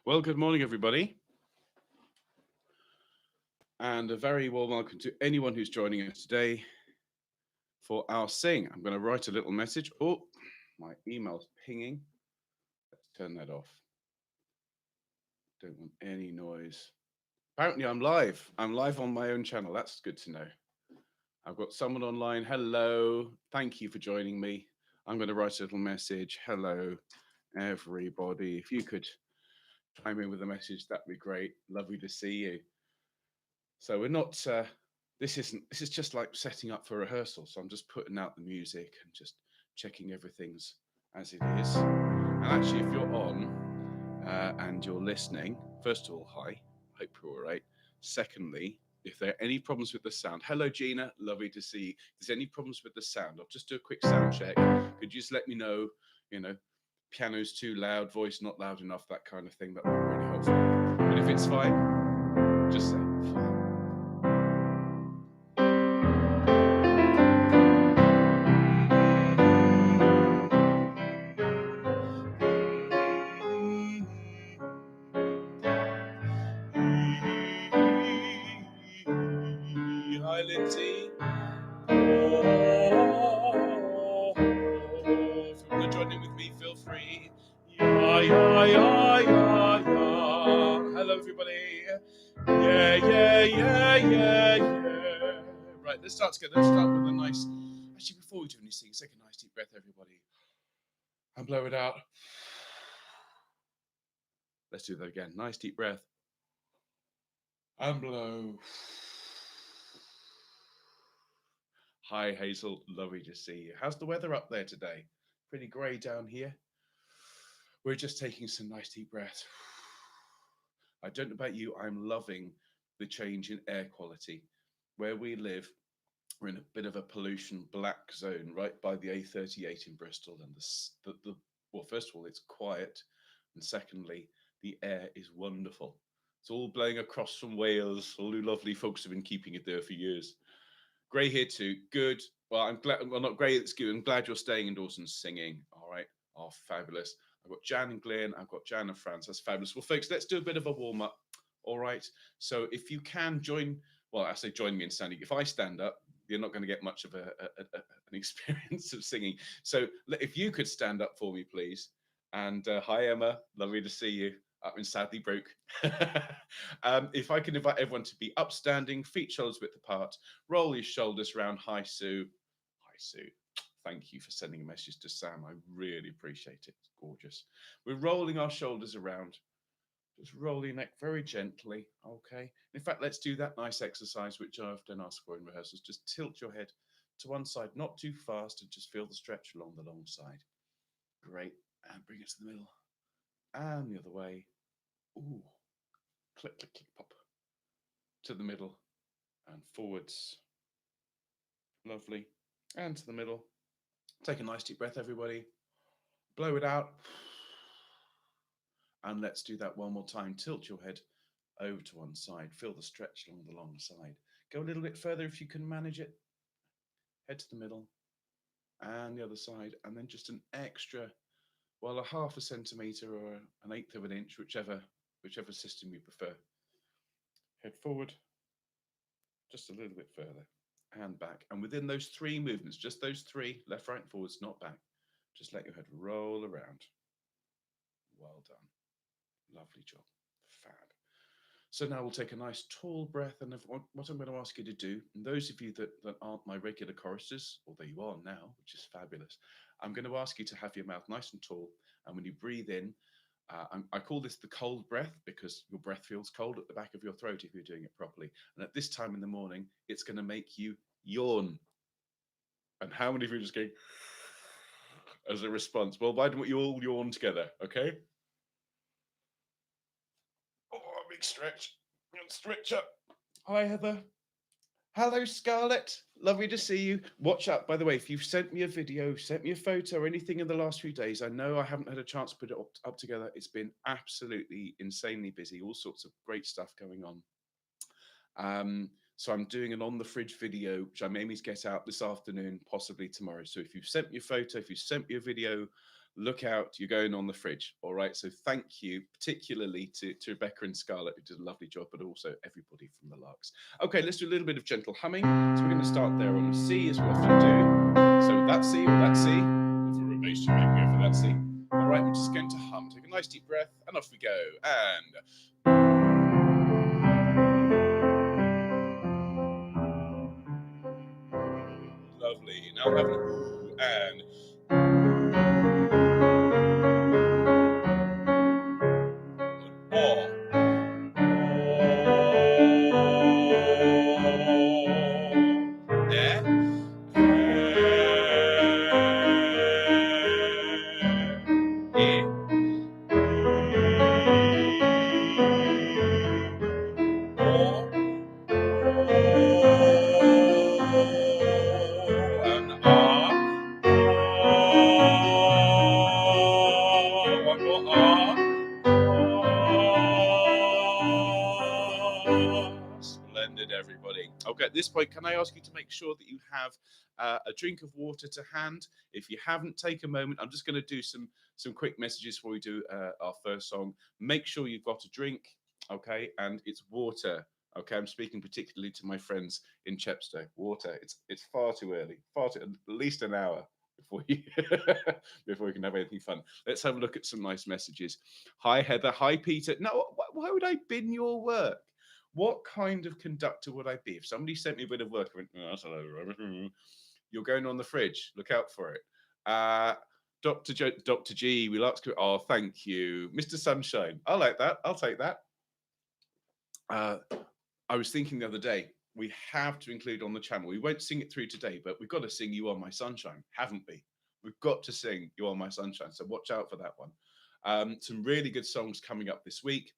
Well, good morning, everybody, and a very warm welcome to anyone who's joining us today for our sing. I'm going to write a little message. Oh, my email's pinging. Let's turn that off. Don't want any noise. Apparently, I'm live. I'm live on my own channel. That's good to know. I've got someone online. Hello. Thank you for joining me. I'm going to write a little message. Hello, everybody. If you could chime in with a message, that'd be great. Lovely to see you. So we're not. This isn't. This is just like setting up for rehearsal. So I'm just putting out the music and just checking everything's as it is. And actually, if you're on and you're listening, first of all, hi. Hope you're all right. Secondly, if there are any problems with the sound, hello Gina, lovely to see you. If there's any problems with the sound, I'll just do a quick sound check. Could you just let me know? You know, piano's too loud, voice not loud enough, that kind of thing. That would be really helpful. But if it's fine, just say fine. Hi, Lindsay. If you want to join in with me, feel free. Yeah, yeah, yeah, yeah, yeah. Hello, everybody. Yeah, yeah, yeah, yeah, yeah. Right, let's start together. Let's start with a nice. Actually, before we do anything, take a nice deep breath, everybody, and blow it out. Let's do that again. Nice deep breath and blow. Hi, Hazel. Lovely to see you. How's the weather up there today? Pretty grey down here. We're just taking some nice deep breaths. I don't know about you, I'm loving the change in air quality. Where we live, we're in a bit of a pollution black zone right by the A38 in Bristol. And well, first of all, it's quiet. And secondly, the air is wonderful. It's all blowing across from Wales. All you lovely folks have been keeping it there for years. Grey here too. Good. Well, I'm glad. Well, not Grey. It's good. I'm glad you're staying indoors and singing. All right. Oh, fabulous. I've got Jan and Glenn. I've got Jan and Franz. That's fabulous. Well, folks, let's do a bit of a warm up. All right. So if you can join, well, I say join me in standing. If I stand up, you're not going to get much of an experience of singing. So if you could stand up for me, please. And hi, Emma. Lovely to see you. Up in Sadly Broke. If I can invite everyone to be upstanding, feet shoulders width apart, roll your shoulders around. Hi, Sue. Hi, Sue. Thank you for sending a message to Sam. I really appreciate it. It's gorgeous. We're rolling our shoulders around. Just roll your neck very gently. Okay. In fact, let's do that nice exercise which I often ask for in rehearsals. Just tilt your head to one side, not too fast, and just feel the stretch along the long side. Great. And bring it to the middle. And the other way. Ooh. Click, click, click, pop. To the middle and forwards. Lovely. And to the middle. Take a nice deep breath, everybody. Blow it out. And let's do that one more time. Tilt your head over to one side. Feel the stretch along the long side. Go a little bit further if you can manage it. Head to the middle and the other side. And then just an extra, well, a half a centimetre or an eighth of an inch, whichever system you prefer. Head forward just a little bit further and back. And within those three movements, just those three, left, right, and forwards, not back, just let your head roll around. Well done. Lovely job. Fab. So now we'll take a nice tall breath. And what I'm going to ask you to do, and those of you that aren't my regular choristers, although you are now, which is fabulous, I'm going to ask you to have your mouth nice and tall. And when you breathe in, I call this the cold breath because your breath feels cold at the back of your throat if you're doing it properly. And at this time in the morning, it's going to make you yawn. And how many of you are just going as a response? Well, why don't you all yawn together, okay? Oh, big stretch. Stretch up. Hi, Heather. Hello, Scarlett. Lovely to see you. Watch out, by the way, if you've sent me a video, sent me a photo or anything in the last few days, I know I haven't had a chance to put it up together. It's been absolutely insanely busy, all sorts of great stuff going on. So I'm doing an on the fridge video, which I'm aiming to get out this afternoon, possibly tomorrow. So if you've sent me a photo, if you sent me a video, look out, you're going on the fridge. All right. So thank you, particularly to Rebecca and Scarlett, who did a lovely job, but also everybody from the Larks. Okay, let's do a little bit of gentle humming. So we're going to start there on a C, as we often do. So that C or that C. If we're a bass, you might go for that C. All right, we're just going to hum. Take a nice deep breath, and off we go. And lovely. Now we're having an ooh and oh. Splendid, everybody. Okay, at this point, can I ask you to make sure that you have a drink of water to hand? If you haven't, take a moment. I'm just going to do some quick messages before we do our first song. Make sure you've got a drink, okay, and it's water. Okay, I'm speaking particularly to my friends in Chepstow. Water. It's far too early. Far too, at least an hour before you before you can have anything fun. Let's have a look at some nice messages. Hi Heather. Hi Peter. No, why would I bin your work? What kind of conductor would I be? If somebody sent me a bit of work, I went, oh, that's a load of rubbish. You're going on the fridge. Look out for it. Dr. G, we like to. Oh, thank you, Mr. Sunshine. I like that. I'll take that. I was thinking the other day, we have to include on the channel. We won't sing it through today, but we've got to sing "You Are My Sunshine," haven't we? We've got to sing "You Are My Sunshine." So watch out for that one. Some really good songs coming up this week.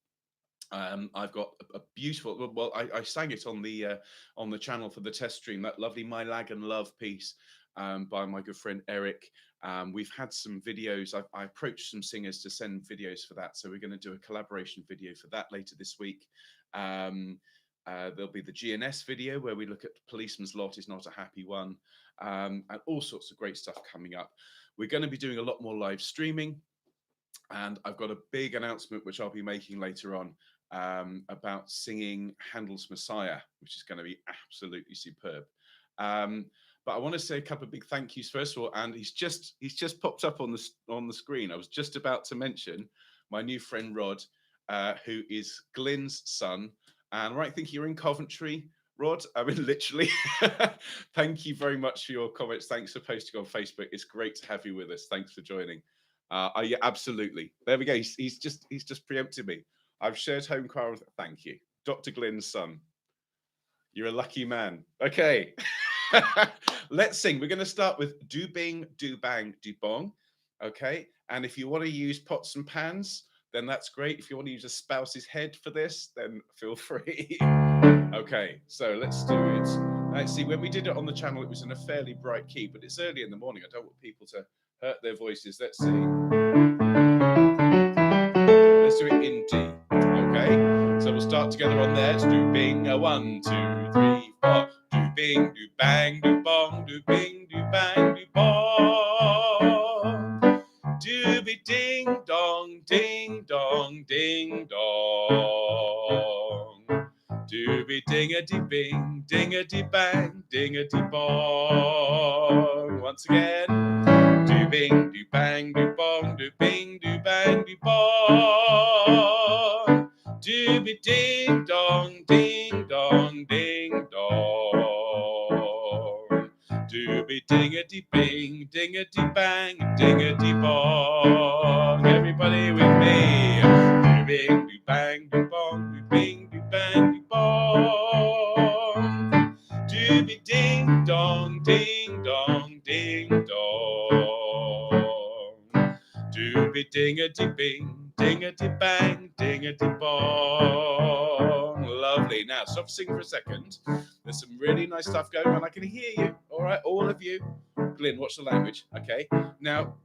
I've got a beautiful. Well, I sang it on the channel for the test stream. That lovely "My Lag and Love" piece by my good friend Eric. We've had some videos. I approached some singers to send videos for that, so we're going to do a collaboration video for that later this week. There'll be the GNS video where we look at Policeman's Lot Is Not a Happy One, and all sorts of great stuff coming up. We're going to be doing a lot more live streaming, and I've got a big announcement which I'll be making later on about singing Handel's Messiah, which is going to be absolutely superb. But I want to say a couple of big thank yous first of all, and he's just popped up on the screen. I was just about to mention my new friend Rod, who is Glyn's son. And right, think you're in Coventry, Rod. I mean, literally. Thank you very much for your comments. Thanks for posting on Facebook. It's great to have you with us. Thanks for joining. Yeah, absolutely. There we go. He's just preempted me. I've shared home car with. Thank you, Dr. Glyn's son. You're a lucky man. Okay. Let's sing. We're going to start with do bing, do bang, do bong. Okay. And if you want to use pots and pans, then that's great. If you want to use a spouse's head for this, then feel free. Okay. So let's do it. Let's see. When we did it on the channel, it was in a fairly bright key, but it's early in the morning. I don't want people to hurt their voices. Let's see. Let's do it in D. Okay. So we'll start together on there. Let's do bing. 1, 2, 3, 4. Do bing, do bang, do bong, do bing, do bang, do bong. Dooby ding dong, ding dong, ding dong. Dooby ding-a-dee bing, ding-a-dee bang, ding-a-dee bong. Once again. Do bing, do bang, do bong, do bing, do bang, do bong. Dooby ding dong, ding dong, ding dong. Dooby ding-a-dee bing, ding-a-dee bang, ding-a-dee bong. Everybody with me. Do bing, do bang, do bong, do bing, do bang, do bong. Dooby ding dong, ding dong, ding dong. Dooby ding-a-dee bing, ding-a-dee bang, ding-a-dee bong. Lovely. Now, stop singing for a second. There's some really nice stuff going on. I can hear you. All right, all of you. Glyn, watch the language. Okay. Now,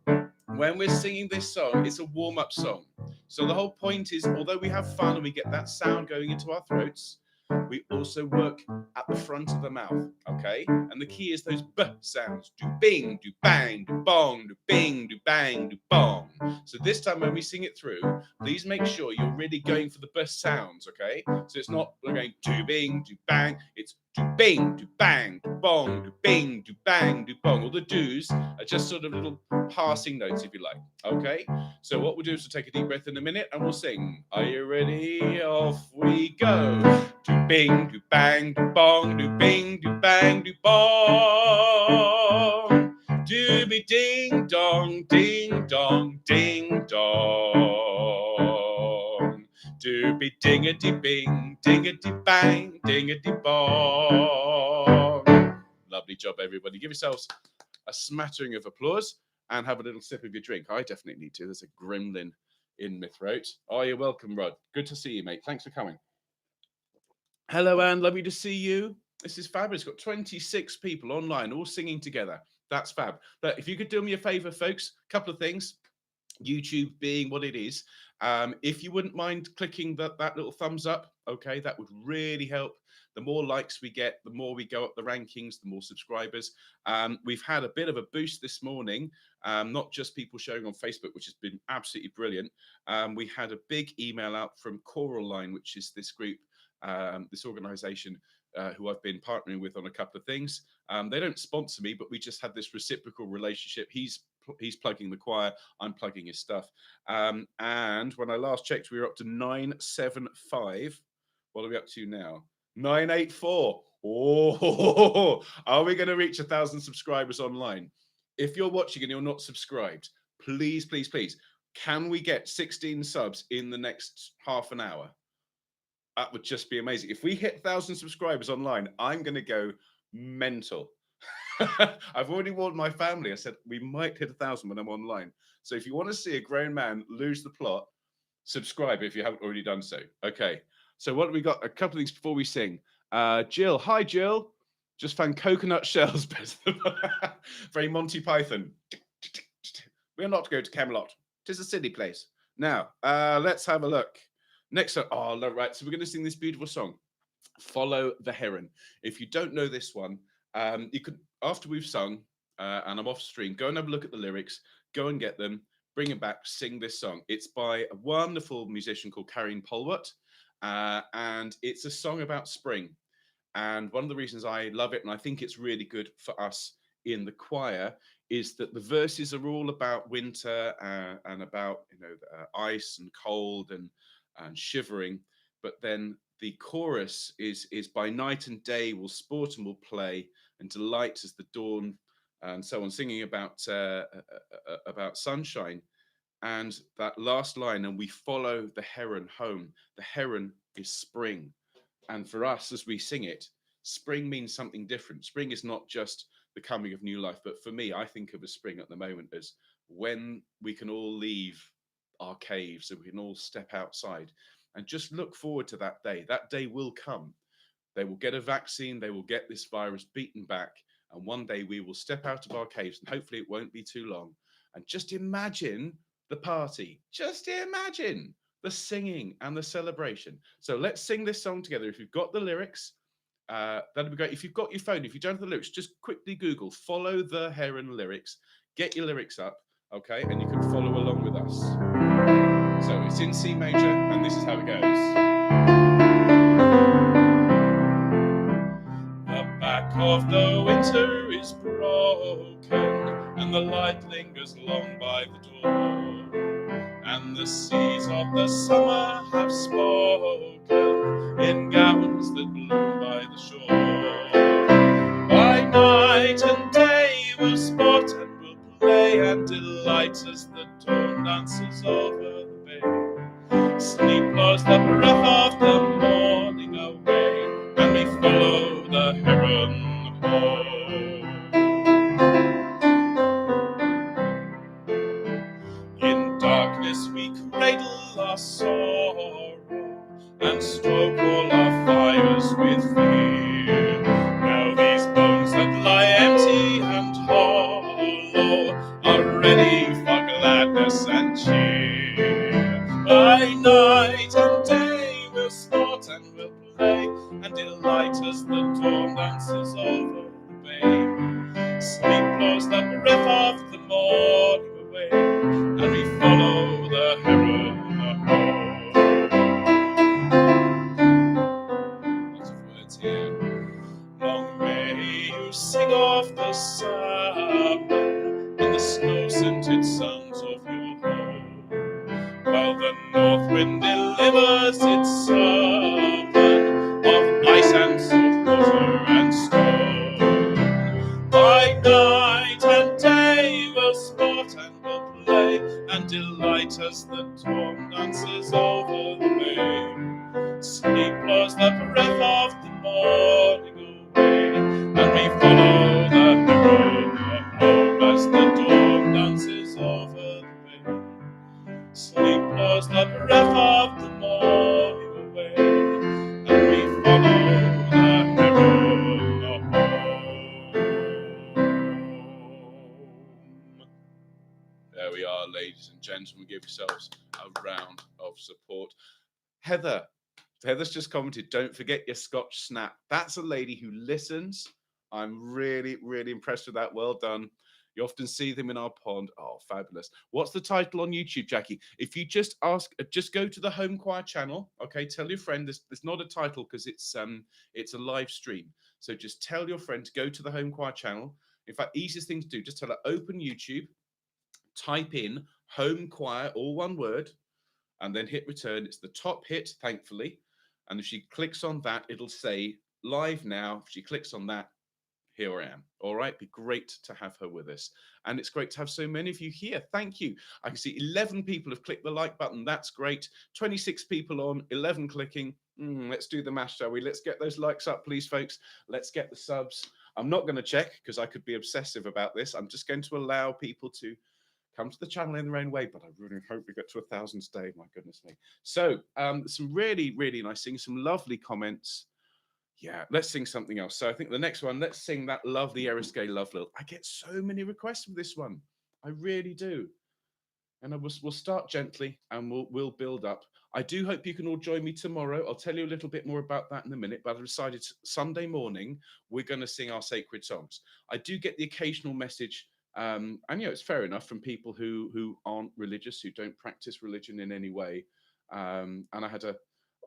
when we're singing this song, it's a warm-up song. So the whole point is, although we have fun and we get that sound going into our throats, We also work at the front of the mouth, okay? And the key is those B sounds. Do bing, do bang, do bong, do bing, do bang, do bong. So this time when we sing it through, please make sure you're really going for the B sounds, okay? So it's not going do bing, do bang. It's do bing, do bang, do bong, do bing, do bang, do bong. All the do's are just sort of little passing notes, if you like, okay? So what we'll do is we'll take a deep breath in a minute and we'll sing. Are you ready? Off we go. Do bing, do bang, do bong, do bing, do bang, do bong. Dooby ding dong, ding dong, ding dong. Dooby dingity bing, dingity bang, dingity bong. Lovely job, everybody. Give yourselves a smattering of applause and have a little sip of your drink. I definitely need to. There's a gremlin in my throat. Oh, you're welcome, Rod. Good to see you, mate. Thanks for coming. Hello, Anne. Lovely to see you. This is fabulous. Got 26 people online, all singing together. That's fab. But if you could do me a favor, folks, a couple of things. YouTube being what it is, if you wouldn't mind clicking that little thumbs up, okay, that would really help. The more likes we get, the more we go up the rankings, the more subscribers. We've had a bit of a boost this morning, not just people showing on Facebook, which has been absolutely brilliant. We had a big email out from Choral Line, which is this group, this organization who I've been partnering with on a couple of things. They don't sponsor me, but we just had this reciprocal relationship. He's plugging the choir, I'm plugging his stuff. And when I last checked, we were up to 975. What are we up to now? 984. Oh, are we going to reach 1,000 subscribers online? If you're watching and you're not subscribed, please, please, please, can we get 16 subs in the next half an hour? That would just be amazing. If we hit 1,000 subscribers online, I'm going to go mental. I've already warned my family. I said we might hit 1,000 when I'm online. So if you want to see a grown man lose the plot, subscribe if you haven't already done so. Okay. So what have we got? A couple of things before we sing. Jill. Hi, Jill. Just found coconut shells. Very Monty Python. We'll not go to Camelot. Tis a silly place. Now, let's have a look. Next up. Oh, right. So we're going to sing this beautiful song, Follow the Heron. If you don't know this one, you could, after we've sung and I'm off stream, go and have a look at the lyrics, go and get them, bring it back, sing this song. It's by a wonderful musician called Karen Polwart, and it's a song about spring. And one of the reasons I love it, and I think it's really good for us in the choir, is that the verses are all about winter and about ice and cold and shivering, but then the chorus is by night and day we'll sport and we'll play and delight as the dawn, and so on, singing about sunshine. And that last line, and we follow the heron home. The heron is spring. And for us, as we sing it, spring means something different. Spring is not just the coming of new life, but for me, I think of a spring at the moment as when we can all leave our caves and we can all step outside and just look forward to that day. That day will come. They will get a vaccine. They will get this virus beaten back. And one day we will step out of our caves, and hopefully it won't be too long. And just imagine the party. Just imagine the singing and the celebration. So let's sing this song together. If you've got the lyrics, that'd be great. If you've got your phone, if you don't have the lyrics, just quickly Google Follow the Heron lyrics. Get your lyrics up, okay? And you can follow along with us. So it's in C major, and this is how it goes. The back of the winter is broken, and the light lingers long by the door, and the seas of the summer have spoken in gowns that bloom by the shore. By night and day we'll sport and we'll play and delight as the dawn dances over the bay. Sleep blows the breath of the morning away, and we follow the heron home. In darkness we cradle our sorrow and stoke all our fires with fear. Now these bones that lie empty and hollow are ready for gladness and cheer. By night and day we'll sport and we'll play and of the morning away, and we follow the heron home. Lots of words here. Long may you sing of the salmon and the snow-scented sounds of your home, while the north wind delivers its sermon of ice and salt water and stone. By night and day we'll sport and we'll play and delight as the dawn dances over the bay. Sleep blows the breath of the morning away, and we follow the heron home as the dawn dances over the bay. Sleep blows the breath of the morning away, and we follow the heron home. There we are, ladies and gentlemen. Give yourselves a round of support. Heather's just commented, don't forget your Scotch snap. That's a lady who listens. I'm really, really impressed with that. Well done. You often see them in our pond. Oh, fabulous. What's the title on YouTube, Jackie? If you just go to the Home Choir channel, okay? Tell your friend there's not a title because it's a live stream. So just tell your friend to go to the Home Choir channel. In fact, easiest thing to do, just tell her, open YouTube, type in Home Choir, all one word, and then hit return. It's the top hit, thankfully. And if she clicks on that, it'll say live now. If she clicks on that, here I am. All right. Be great to have her with us. And it's great to have so many of you here. Thank you. I can see 11 people have clicked the like button. That's great. 26 people on, 11 clicking. Let's do the math, shall we? Let's get those likes up, please, folks. Let's get the subs. I'm not going to check because I could be obsessive about this. I'm just going to allow people to come to the channel in their own way, but I really hope we get to 1,000 today. My goodness me. So some really, really nice things, some lovely comments. Yeah, let's sing something else. So I think the next one, let's sing that lovely Eriskay Love Lilt. I get so many requests for this one. I really do. And we'll start gently and we'll build up. I do hope you can all join me tomorrow. I'll tell you a little bit more about that in a minute, but I decided Sunday morning, we're going to sing our sacred songs. I do get the occasional message, and it's fair enough, from people who aren't religious, who don't practice religion in any way. And it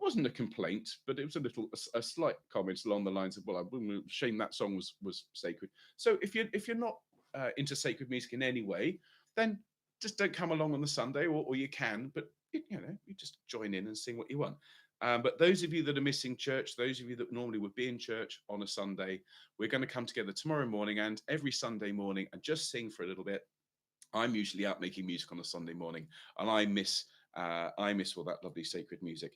wasn't a complaint, but it was a slight comment along the lines of, well, I wouldn't shame that song was sacred. So if you're not into sacred music in any way, then just don't come along on the Sunday, or you can, but you just join in and sing what you want. But those of you that are missing church, those of you that normally would be in church on a Sunday, we're going to come together tomorrow morning and every Sunday morning and just sing for a little bit. I'm usually out making music on a Sunday morning, and I miss all that lovely sacred music.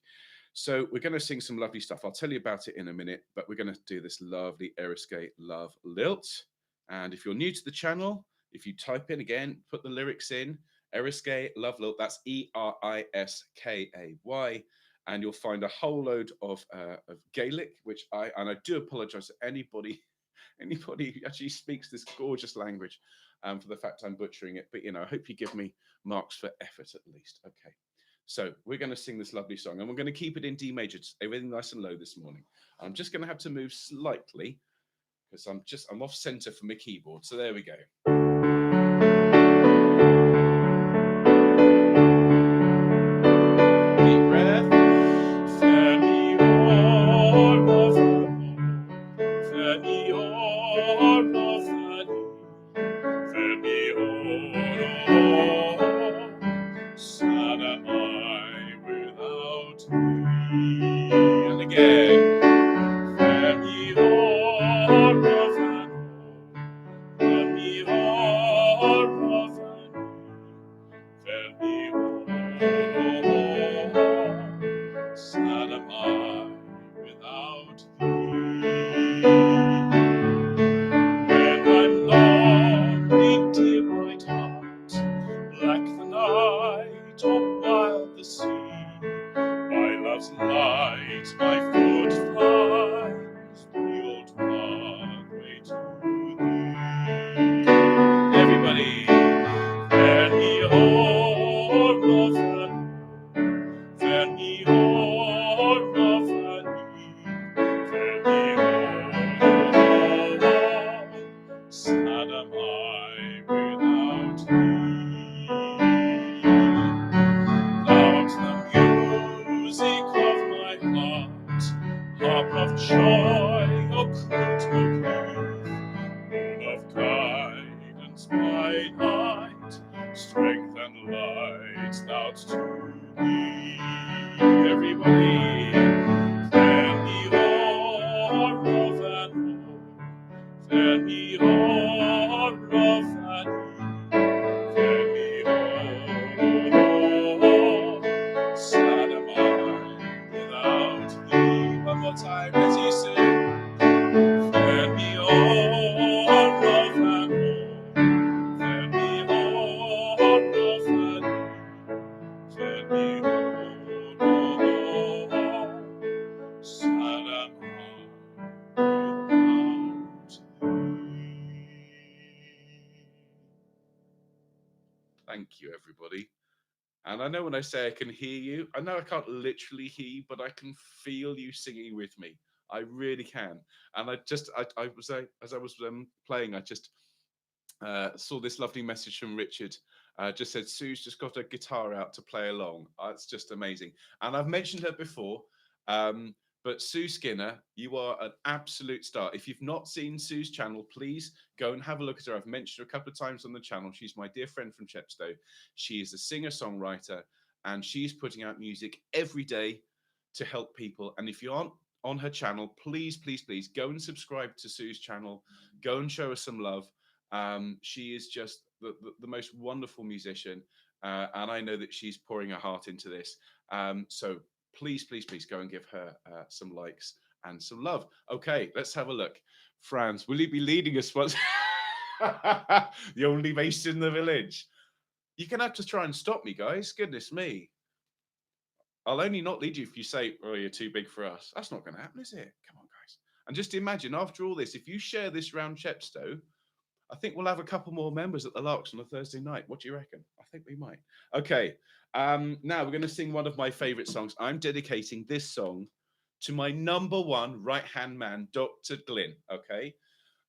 So we're going to sing some lovely stuff. I'll tell you about it in a minute, but we're going to do this lovely Eriskay Love Lilt. And if you're new to the channel, if you type in again, put the lyrics in, Eriskay Love Lilt, that's Eriskay, and you'll find a whole load of Gaelic, which I do apologize to anybody who actually speaks this gorgeous language for the fact I'm butchering it. But, I hope you give me marks for effort at least. Okay. So we're going to sing this lovely song, and we're going to keep it in D major, everything nice and low this morning. I'm just going to have to move slightly because I'm off center from my keyboard. So there we go. Deep breath. Sad am I without thee. And again. Fare me o'er, by night, strength and light thou to me. Everybody, fare me o'er of and o'er, fare me o'er of and o'er, fare me o'er. Sad am I without thee. One more time, as you sing. Fare me o'er of and o'er, fare me o'er of and o'er, fare me o'er. Sad am I without thee. Thank you, everybody. And I know when I say I can hear you, I know I can't literally hear you, but I can feel you singing with me. I really can. And I was as I was playing, I just saw this lovely message from Richard. Just said Sue's just got her guitar out to play along. It's just amazing. And I've mentioned her before, but Sue Skinner, you are an absolute star. If you've not seen Sue's channel, please go and have a look at her. I've mentioned her a couple of times on the channel. She's my dear friend from Chepstow. She is a singer-songwriter, and she's putting out music every day to help people. And if you aren't on her channel, please, please, please go and subscribe to Sue's channel. Go and show her some love. She is just the most wonderful musician, and I know that she's pouring her heart into this. So please, please, please go and give her some likes and some love. Okay, let's have a look. Franz, will you be leading us once? The only bass in the village. You're going to have to try and stop me, guys. Goodness me. I'll only not lead you if you say, oh, you're too big for us. That's not going to happen, is it? Come on, guys. And just imagine, after all this, if you share this round Chepstow, I think we'll have a couple more members at the Larks on a Thursday night. What do you reckon? I think we might. Okay. Now we're going to sing one of my favorite songs. I'm dedicating this song to my number one right-hand man, Dr. Glyn. Okay.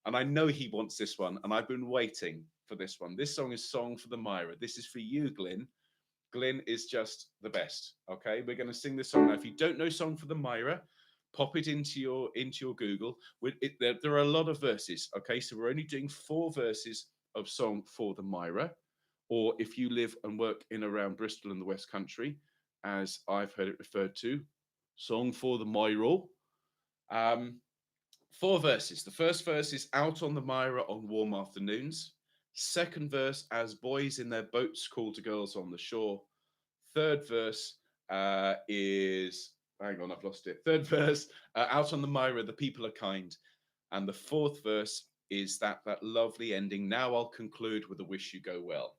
And I know he wants this one, and I've been waiting for this one. This song is Song for the Mira. This is for you, Glyn. Glyn is just the best. Okay. We're going to sing this song. Now, if you don't know Song for the Mira, pop it into your Google. There are a lot of verses. Okay, so we're only doing 4 verses of Song for the Mira, or if you live and work in around Bristol and the West Country, as I've heard it referred to, Song for the Mira. 4 verses. The first verse is out on the Mira on warm afternoons. Second verse, as boys in their boats call to girls on the shore. Third verse is, hang on, I've lost it. Third verse, out on the Mira, the people are kind. And the fourth verse is that lovely ending. Now I'll conclude with a wish you go well.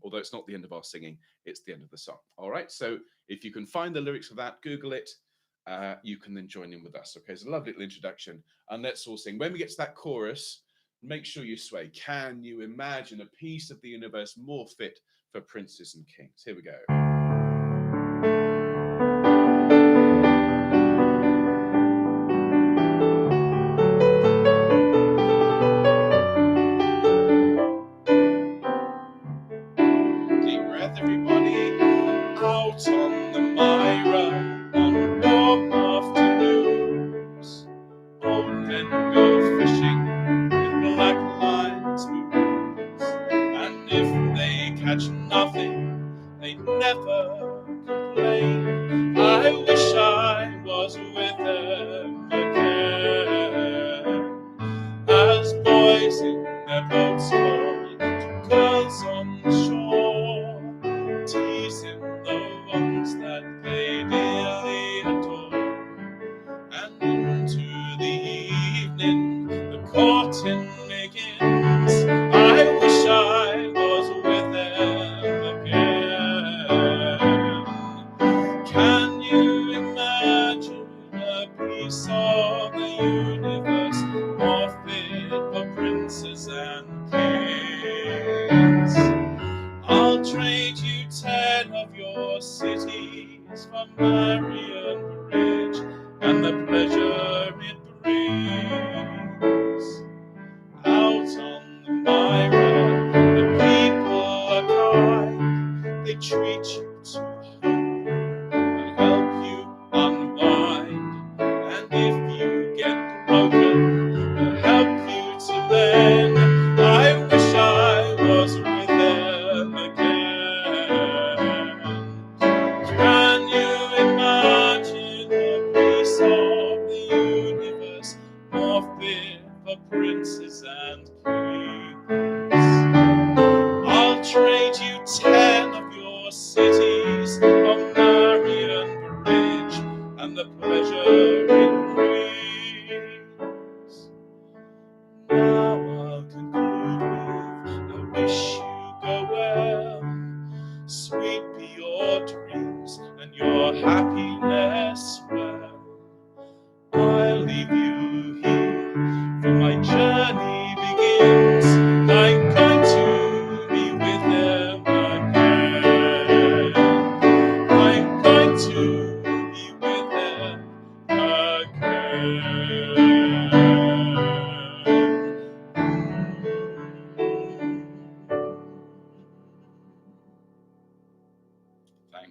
Although it's not the end of our singing, it's the end of the song. All right, so if you can find the lyrics of that, Google it. You can then join in with us. Okay, it's a lovely little introduction. And let's all sing. When we get to that chorus, make sure you sway. Can you imagine a piece of the universe more fit for princes and kings? Here we go. Everybody, out on the Mira on warm afternoons, old men go fishing with black line spoons, and if they catch nothing, they never complain. I wish I was with them again, as boys in their boats call to girls on the shore, teasing the ones that they dearly adore. And into the evening the courting begins. I wish I was with them again. Can you imagine a piece of the universe more fit for princes and kings? I'll trade you 10 of your cities for Marion Bridge and the pleasure it brings. Out on the Mira, the people are kind. They treat you to hope and help you unwind. And if you get broken, they'll help you to mend. I wish I was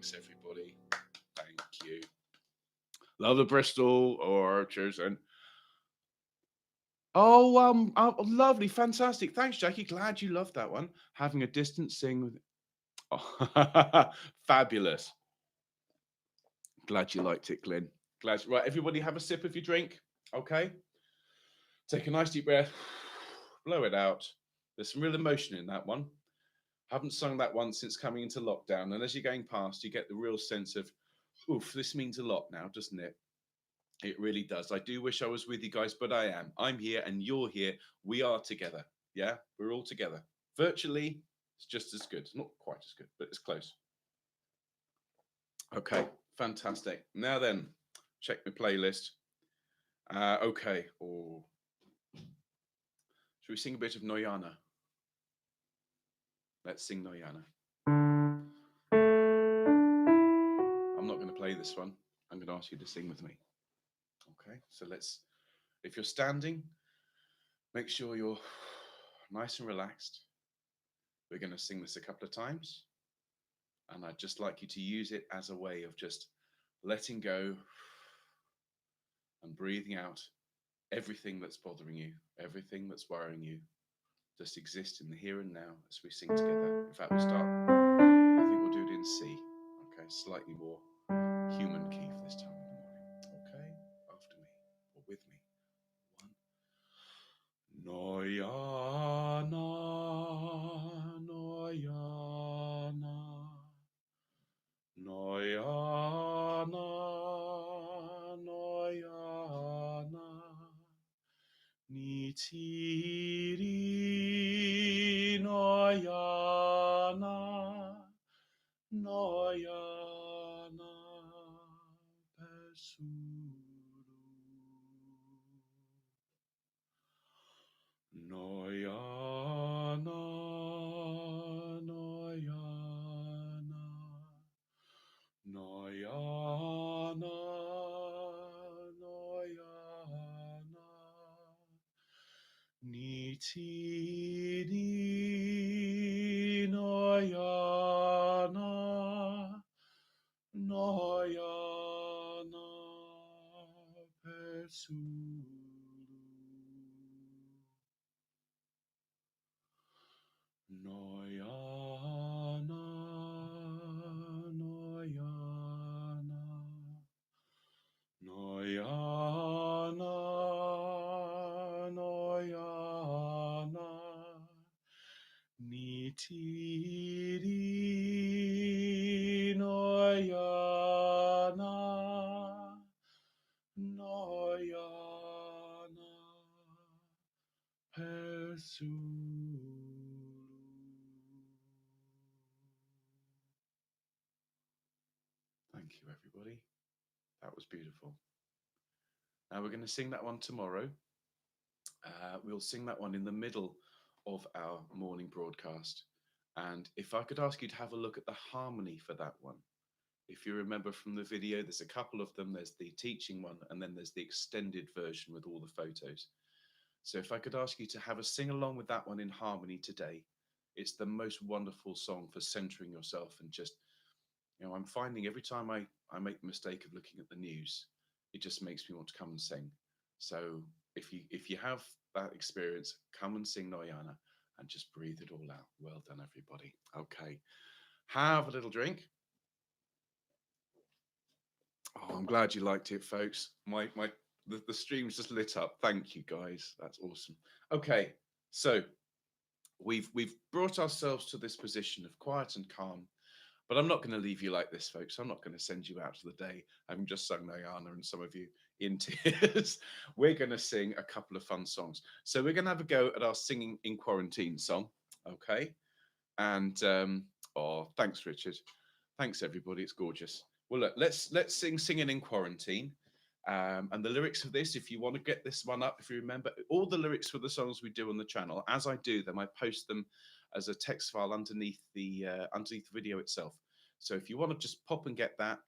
Thanks, everybody. Thank you. Love the Bristol Orchards and lovely, fantastic. Thanks, Jackie. Glad you loved that one. Having a distant sing with fabulous. Glad you liked it, Glenn. Right, everybody have a sip of your drink. Okay. Take a nice deep breath. Blow it out. There's some real emotion in that one. Haven't sung that one since coming into lockdown. And as you're going past, you get the real sense of, oof, this means a lot now, doesn't it? It really does. I do wish I was with you guys, but I am. I'm here and you're here. We are together. Yeah, we're all together. Virtually, it's just as good. Not quite as good, but it's close. Okay, fantastic. Now then, check my playlist. Okay. Oh, should we sing a bit of Noyana? Let's sing Noyana. I'm not going to play this one. I'm going to ask you to sing with me. Okay, so if you're standing, make sure you're nice and relaxed. We're going to sing this a couple of times. And I'd just like you to use it as a way of just letting go and breathing out everything that's bothering you, everything that's worrying you. Just exist in the here and now as we sing together. In fact, I think we'll do it in C. Okay, slightly more human key for this time in the morning. Okay, after me or with me. Noyana, Noyana, Noyana, Noyana, Nitiri, Noyana, Noyana, Pesuru. Noyana, Noyana, Noyana, Noyana, Nitiri, Noyana, Noyana, Pesuru. Noyana, Noyana, Noyana, Noyana, Nitiri, Noyana, Noyana, Pesuru. Thank you, everybody. That was beautiful. Now we're going to sing that one tomorrow. We'll sing that one in the middle of our morning broadcast. And if I could ask you to have a look at the harmony for that one. If you remember from the video, there's a couple of them. There's the teaching one, and then there's the extended version with all the photos. So if I could ask you to have a sing along with that one in harmony today, it's the most wonderful song for centering yourself and just, I'm finding every time I make the mistake of looking at the news, it just makes me want to come and sing. So if you have that experience, come and sing Noyana and just breathe it all out. Well done, everybody. Okay. Have a little drink. Oh, I'm glad you liked it, folks. The stream's just lit up. Thank you, guys. That's awesome. Okay, so we've brought ourselves to this position of quiet and calm. But I'm not going to leave you like this, folks. I'm not going to send you out to the day having just sung Noyana and some of you in tears. We're going to sing a couple of fun songs. So we're going to have a go at our singing in quarantine song, okay? And thanks, Richard. Thanks, everybody. It's gorgeous. Well, look, let's sing Singing in Quarantine. And the lyrics of this, if you want to get this one up, if you remember, all the lyrics for the songs we do on the channel, as I do them, I post them as a text file underneath the video itself. So if you want to just pop and get that,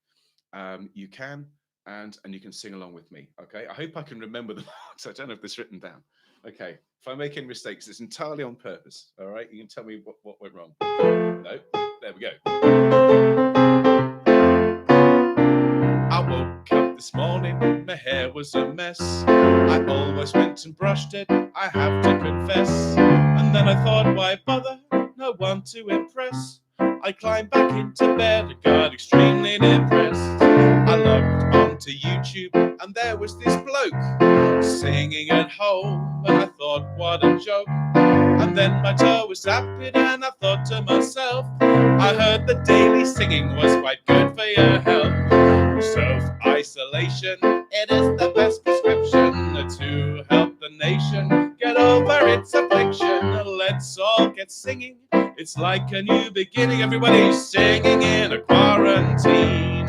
you can, and you can sing along with me. Okay. I hope I can remember them because I don't have this written down. Okay. If I make any mistakes, it's entirely on purpose. All right. You can tell me what went wrong. No. There we go. This morning my hair was a mess. I always went and brushed it, I have to confess. And then I thought, why bother? No one to impress. I climbed back into bed and got extremely depressed. I logged onto YouTube and there was this bloke singing at home, and I thought, what a joke. And then my toe was tapping and I thought to myself, I heard the daily singing was quite good for your health. Self-isolation, it is the best prescription to help the nation get over its affliction. Let's all get singing, it's like a new beginning. Everybody's singing in a quarantine.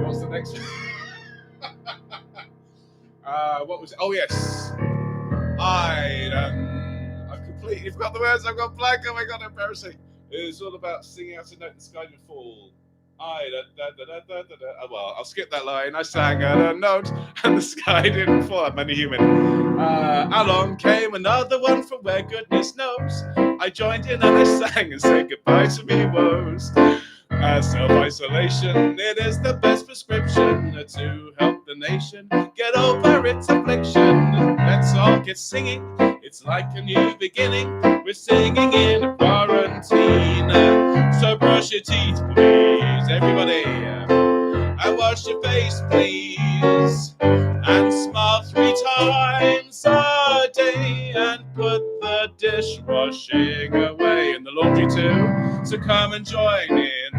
What's the next one? What was it? Oh yes, I've completely forgot the words. I've got blank. Oh my god, embarrassing. It was all about singing out a note in the sky didn't fall. Well, I'll skip that line. I sang at a note and the sky didn't fall. I'm only human. Along came another one from where goodness knows. I joined in and I sang and said goodbye to me woes. Self-isolation, it is the best prescription to help the nation get over its affliction. Let's all get singing, it's like a new beginning. We're singing in a quarantine. So brush your teeth, please, everybody, and wash your face, please, and smile 3 times a day, and put the dishwashing away, and the laundry too. So come and join in.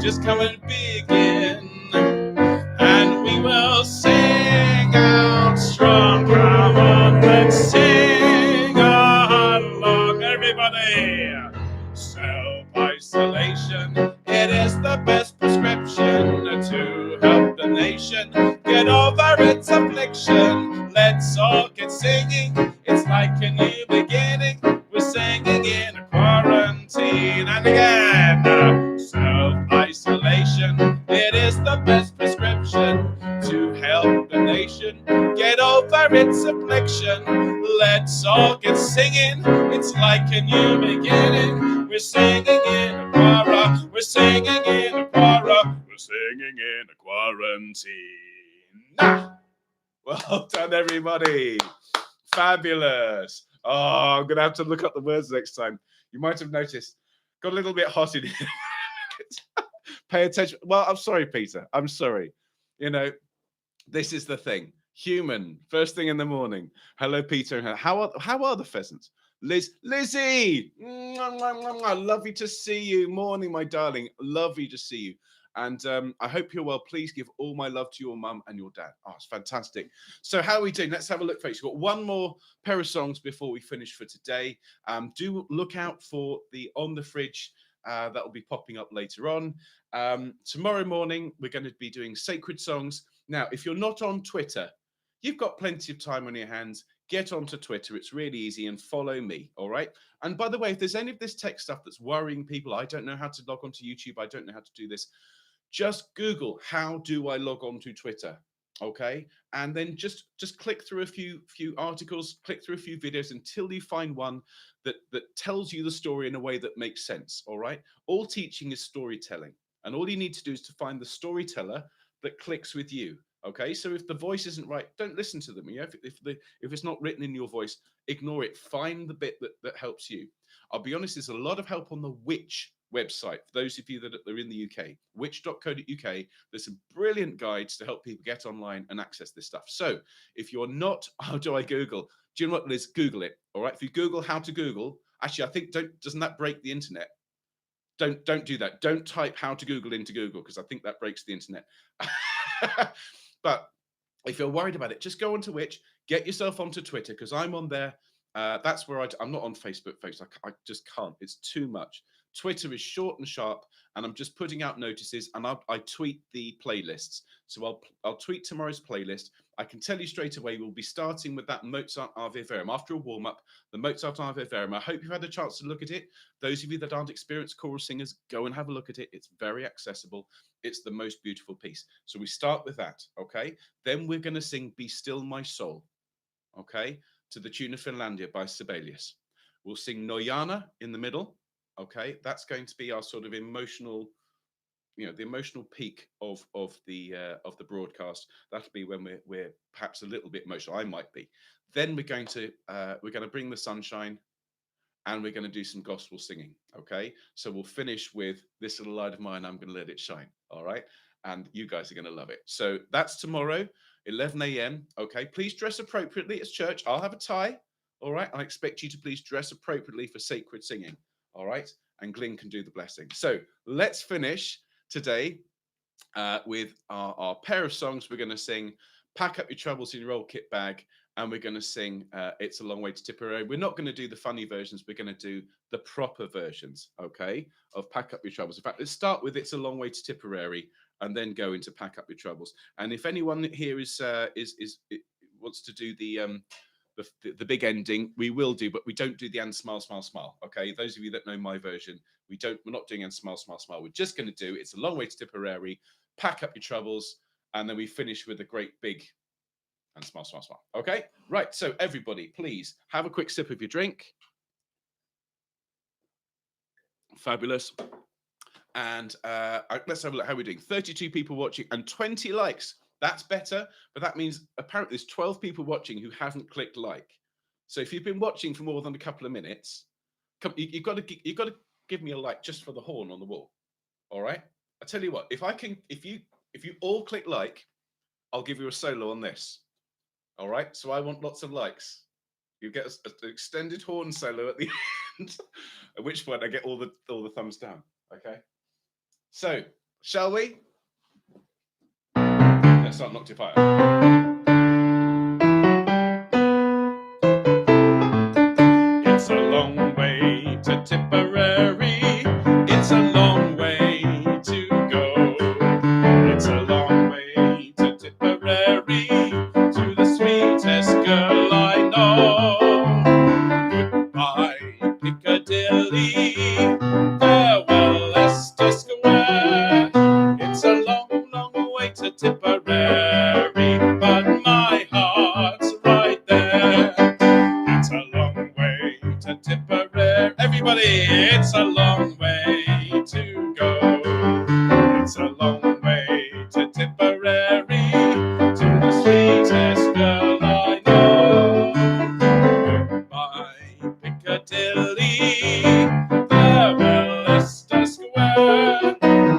Just come and begin, and we will sing out strong. Come on, let's sing along, everybody. Self-isolation, it is the best prescription to help the nation get over its affliction. Let's all get singing, it's like a new beginning. We're singing in a quarantine. And again, self-isolation, it is the best prescription to help the nation get over its affliction. Let's all get singing, it's like a new beginning. We're singing in a quarantine. We're singing in a quarantine. We're singing in a quarantine. Well done, everybody. Fabulous. Oh, I'm going to have to look up the words next time. You might have noticed, got a little bit hot in here. Pay attention. Well, I'm sorry, Peter. I'm sorry. You know, this is the thing. Human, first thing in the morning. Hello, Peter. How are the pheasants? Lizzie, lovely to see you. Morning, my darling. Lovely to see you. And I hope you're well. Please give all my love to your mum and your dad. Oh, it's fantastic. So how are we doing? Let's have a look, folks. We've got one more pair of songs before we finish for today. Do look out for the On the Fridge. That will be popping up later on. Tomorrow morning, we're going to be doing sacred songs. Now, if you're not on Twitter, you've got plenty of time on your hands. Get onto Twitter. It's really easy, and follow me. All right. And by the way, if there's any of this tech stuff that's worrying people, I don't know how to log onto YouTube. I don't know how to do this. Just Google, how do I log on to Twitter? Okay. And then just click through a few articles, click through a few videos until you find one that tells you the story in a way that makes sense. All right. All teaching is storytelling. And all you need to do is to find the storyteller that clicks with you. Okay, so if the voice isn't right, don't listen to them. If it's not written in your voice, ignore it. Find the bit that helps you. I'll be honest, there's a lot of help on the Witch website for those of you that are in the UK. Witch.co.uk. There's some brilliant guides to help people get online and access this stuff. So if you're not, how do I Google? Do you know what, Liz? Google it. All right. If you Google how to Google, actually, I think doesn't that break the internet? Don't do that. Don't type how to Google into Google because I think that breaks the internet. But if you're worried about it, just go onto Witch, get yourself onto Twitter because I'm on there. That's where I'm not on Facebook, folks. I just can't. It's too much. Twitter is short and sharp, and I'm just putting out notices, and I tweet the playlists. So I'll tweet tomorrow's playlist. I can tell you straight away, we'll be starting with that Mozart Ave Verum. After a warm-up, the Mozart Ave Verum. I hope you've had a chance to look at it. Those of you that aren't experienced choral singers, go and have a look at it. It's very accessible. It's the most beautiful piece. So we start with that, okay? Then we're going to sing Be Still My Soul, okay, to the tune of Finlandia by Sibelius. We'll sing Noyana in the middle, okay? That's going to be our sort of emotional the emotional peak of the broadcast. That'll be when we're perhaps a little bit emotional. I might be. Then we're going to bring the sunshine, and we're going to do some gospel singing. Okay, so we'll finish with "This Little Light of Mine, I'm going to let it shine." All right, and you guys are going to love it. So that's tomorrow, 11 a.m. Okay, please dress appropriately. It's church. I'll have a tie. All right, I expect you to please dress appropriately for sacred singing. All right, and Glyn can do the blessing. So let's finish today with our pair of songs. We're going to sing "Pack Up Your Troubles in Your Old Kit Bag," and we're going to sing "It's a Long Way to Tipperary." We're not going to do the funny versions. We're going to do the proper versions, okay, of "Pack Up Your Troubles." In fact, let's start with "It's a Long Way to Tipperary" and then go into "Pack Up Your Troubles." And if anyone here wants to do the big ending, we will do, but we don't do the "and smile, smile, smile." Okay, those of you that know my version, we're not doing "and smile, smile, smile." We're just going to do "It's a Long Way to Tipperary," "Pack Up Your Troubles," and then we finish with a great big "and smile, smile, smile." Okay, right. So everybody, please have a quick sip of your drink. Fabulous. And let's have a look how we're doing. 32 people watching and 20 likes. That's better, but that means apparently there's 12 people watching who haven't clicked like. So if you've been watching for more than a couple of minutes, you've got to give me a like just for the horn on the wall. All right. I tell you what, if you all click like, I'll give you a solo on this. All right. So I want lots of likes. You get an extended horn solo at the end, at which point I get all the thumbs down. Okay. So, shall we? Let's start Knocked to Fire. It's a long way to Tipperary. It's a long way to go. It's a long way to Tipperary, to the sweetest girl I know. Goodbye, Piccadilly. Farewell, Leicester Square. It's a long, long way to Tipperary, but my heart's right there. It's a long way to Tipperary. Everybody, it's a long way to go. It's a long way to Tipperary, to the sweetest girl I know. Goodbye, Piccadilly. Farewell, Leicester Square.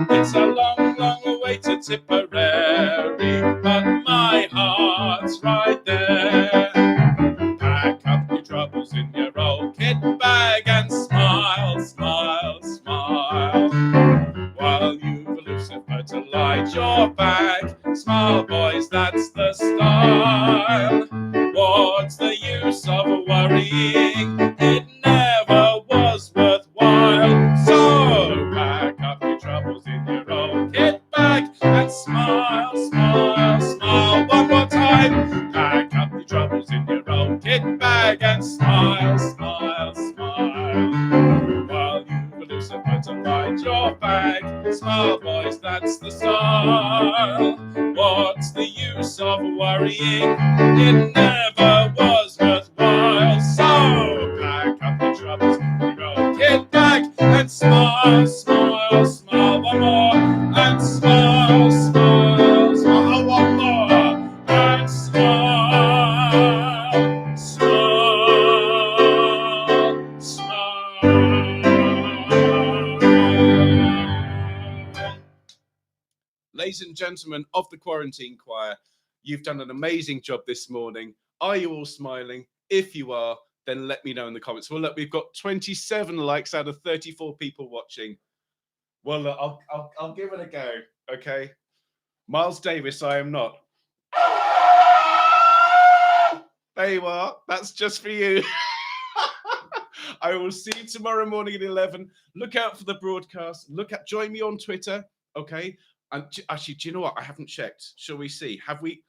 It's a long, long way to Tipperary, but my heart's right there. Pack up your troubles in your old kit bag and smile, smile, smile. While you've a Lucifer to light your bag, smile, boys, that's the style. What's the use of worrying? It never was worthwhile. So pack up your troubles in your old kit bag and smile, smile, smile. One more time. Pack up your troubles in your old kit bag and smile, smile, smile. While you've a Lucifer to light your bag, smile, boys, that's the style. What's the use of worrying? It never was worthwhile. So pack up your troubles in your old kit bag and smile, smile, smile. One more and smile, smile, smile. One more and smile, smile, smile. Ladies and gentlemen of the Quarantine Choir, you've done an amazing job this morning. Are you all smiling? If you are, then let me know in the comments. Well, look, we've got 27 likes out of 34 people watching. Well, look, I'll give it a go, okay? Miles Davis, I am not. There you are. That's just for you. I will see you tomorrow morning at 11. Look out for the broadcast. Join me on Twitter, okay? And actually, do you know what? I haven't checked. Shall we see? Have we?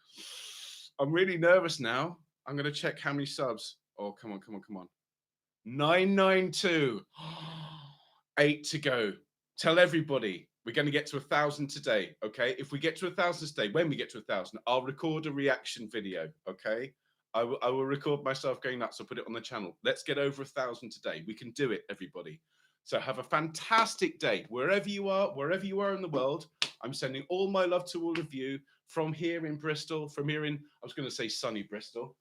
I'm really nervous now. I'm going to check how many subs. Oh, come on. 992. 8 to go. Tell everybody we're going to get to 1,000 today, okay? If we get to 1,000 today, when we get to 1,000, I'll record a reaction video, okay? I will record myself going nuts. I'll put it on the channel. Let's get over 1,000 today. We can do it, everybody. So have a fantastic day wherever you are in the world. I'm sending all my love to all of you from here in Bristol, from here in, I was going to say sunny Bristol.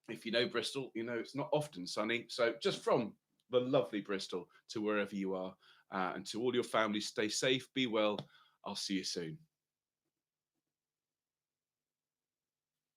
If you know Bristol, you know it's not often sunny. So just from the lovely Bristol to wherever you are, and to all your families, stay safe, be well. I'll see you soon.